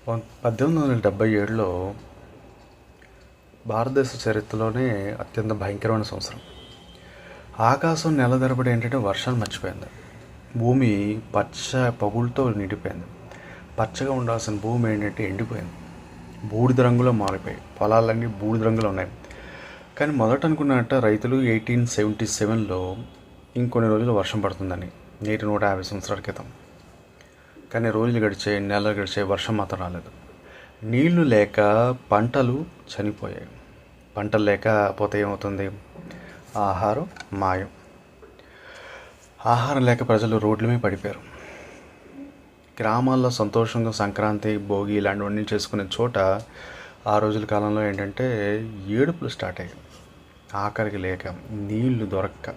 1877లో భారతదేశ చరిత్రలోనే అత్యంత భయంకరమైన సంవత్సరం. ఆకాశం నెలతరబడి ఏంటంటే వర్షాలు మర్చిపోయింది. భూమి పచ్చ పగులతో నిండిపోయింది. పచ్చగా ఉండాల్సిన భూమి ఏంటంటే ఎండిపోయింది. బూడిద రంగులో మారిపోయాయి. పొలాలన్నీ బూడిద రంగులో ఉన్నాయి. కానీ మొదట అనుకున్నట్ట రైతులు 1877లో ఇంకొన్ని రోజులు వర్షం పడుతుందని, నేటి 150 సంవత్సరాల క్రితం. కానీ రోజులు గడిచాయి, నెలలు గడిచాయి, వర్షం మాత్రం రాలేదు. నీళ్లు లేక పంటలు చనిపోయాయి. పంటలు లేకపోతే ఏమవుతుంది? ఆహారం మాయం. ఆహారం లేక ప్రజలు రోడ్ల మీద పడిపోయారు. గ్రామాల్లో సంతోషంగా సంక్రాంతి, భోగి ఇలాంటివన్నీ చేసుకునే చోట ఆ రోజుల కాలంలో ఏంటంటే ఏడుపులు స్టార్ట్ అయ్యాయి. ఆఖరికి లేక, నీళ్లు దొరక్క,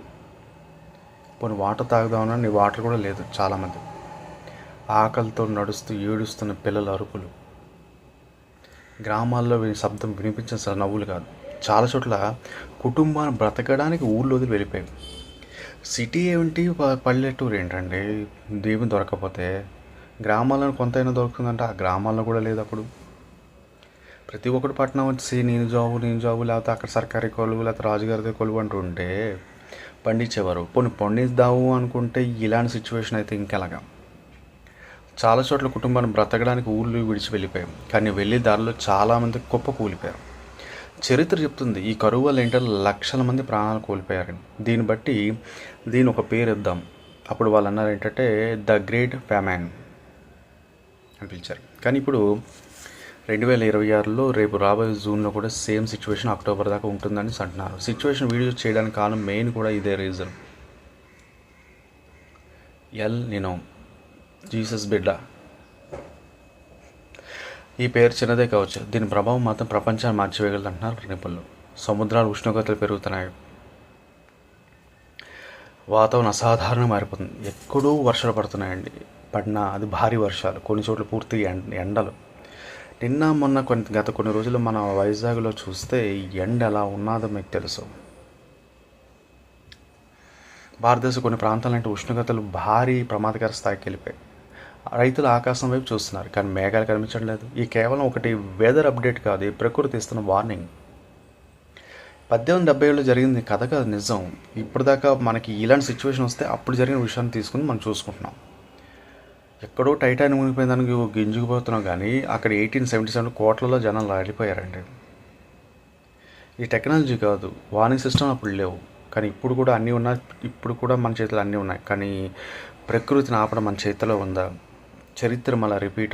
పోనీ వాటర్ తాగుదామన్నా నీ వాటర్ కూడా లేదు. చాలామంది ఆకలితో నడుస్తూ ఏడుస్తున్న పిల్లల అరుపులు. గ్రామాల్లో శబ్దం వినిపించిన నవ్వులు కాదు. చాలా చోట్ల కుటుంబాన్ని బ్రతకడానికి ఊళ్ళో వదిలి వెళ్ళిపోయాయి. సిటీ ఏమిటి, పల్లెటూరు ఏంటండి? దేవుని దొరకకపోతే గ్రామాల్లో కొంతైనా దొరుకుతుందంటే ఆ గ్రామాల్లో కూడా లేదు. అప్పుడు ప్రతి ఒక్కటి పట్టణం వచ్చి నేను జాబు లేకపోతే అక్కడ సర్కారీ కొలువు లేకపోతే రాజుగారిది కొలువు అంటూ ఉంటే పండించేవారు. పోనీ పండిద్దాము అనుకుంటే ఇలాంటి సిచ్యువేషన్ అయితే ఇంకెలాగా? చాలా చోట్ల కుటుంబాన్ని బ్రతకడానికి ఊళ్ళు విడిచి వెళ్ళిపోయాం. కానీ వెళ్ళే దారిలో చాలామంది కుప్ప కూలిపోయారు. చరిత్ర చెప్తుంది ఈ కరువు వల్ల ఏంటంటే లక్షల మంది ప్రాణాలు కోల్పోయారని. దీన్ని బట్టి ఒక పేరు ఇద్దాం. అప్పుడు వాళ్ళు అన్నారు ఏంటంటే ద గ్రేట్ ఫ్యామైన్ అని పిలిచారు. కానీ ఇప్పుడు 2026లో రేపు రాబోయే జూన్లో కూడా సేమ్ సిచ్యువేషన్ అక్టోబర్ దాకా ఉంటుందని అంటున్నారు. సిచ్యువేషన్ వీడియో చేయడానికి కారణం మెయిన్ కూడా ఇదే రీజన్. నినో జీసస్ బిడ్డ. ఈ పేరు చిన్నదే కావచ్చు, దీని ప్రభావం మాత్రం ప్రపంచాన్ని మార్చివేయగలదు అంటున్నారు నిపుణులు. సముద్రాల ఉష్ణోగ్రతలు పెరుగుతున్నాయి. వాతావరణం అసాధారణంగా మారిపోతుంది. ఎక్కడో వర్షాలు పడుతున్నాయండి. పడినా అది భారీ వర్షాలు, కొన్ని చోట్ల పూర్తిగా ఎండలు. నిన్న మొన్న గత కొన్ని రోజులు మన వైజాగ్లో చూస్తే ఎండ ఎలా ఉన్నదో మీకు తెలుసు. భారతదేశం కొన్ని ప్రాంతాలంటే ఉష్ణోగ్రతలు భారీ ప్రమాదకర స్థాయికి వెళ్ళిపోయాయి. రైతులు ఆకాశం వైపు చూస్తున్నారు, కానీ మేఘాలు కనిపించడం లేదు. ఈ కేవలం ఒకటి వెదర్ అప్డేట్ కాదు, ఈ ప్రకృతి ఇస్తున్న వార్నింగ్. 1877లో జరిగింది కథ కాదు, నిజం. ఇప్పటిదాకా మనకి ఇలాంటి సిచ్యువేషన్ వస్తే అప్పుడు జరిగిన విషయాన్ని తీసుకుని మనం చూసుకుంటున్నాం. ఎక్కడో టైటానిక్ మునిగిపోయిన దానికి గింజుకుపోతున్నాం, కానీ అక్కడ 1877 కోట్లలో జనాలు వెళ్ళిపోయారండి. ఈ టెక్నాలజీ కాదు, వార్నింగ్ సిస్టమ్ అప్పుడు లేవు. కానీ ఇప్పుడు కూడా అన్నీ ఉన్నాయి. ఇప్పుడు కూడా మన చేతిలో అన్నీ ఉన్నాయి. కానీ ప్రకృతిని ఆపడం మన చేతిలో ఉందా? చరిత్ర మళ్ళీ రిపీట్